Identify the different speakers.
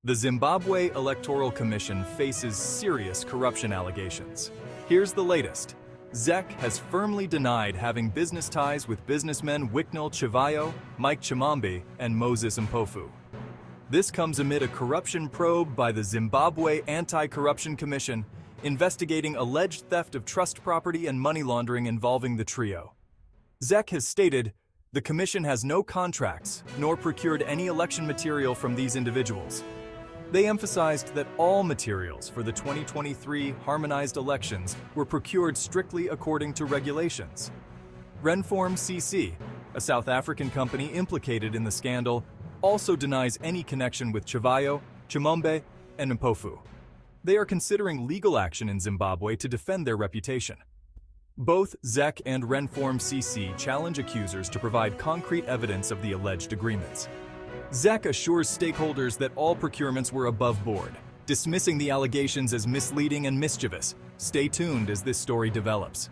Speaker 1: The Zimbabwe Electoral Commission faces serious corruption allegations. Here's the latest. YEZEC has firmly denied having business ties with businessmen Wicknell Chivayo, Mike Chimambi, and Moses Mpofu. This comes amid a corruption probe by the Zimbabwe Anti-Corruption Commission investigating alleged theft of trust property and money laundering involving the trio. YEZEC has stated, the commission has no contracts nor procured any election material from these individuals. They emphasized that all materials for the 2023 harmonized elections were procured strictly according to regulations. Renform CC, a South African company implicated in the scandal, also denies any connection with Chivayo, Chimambe, and Mpofu. They are considering legal action in Zimbabwe to defend their reputation. Both YEZEC and Renform CC challenge accusers to provide concrete evidence of the alleged agreements. YEZEC assures stakeholders that all procurements were above board, dismissing the allegations as misleading and mischievous. Stay tuned as this story develops.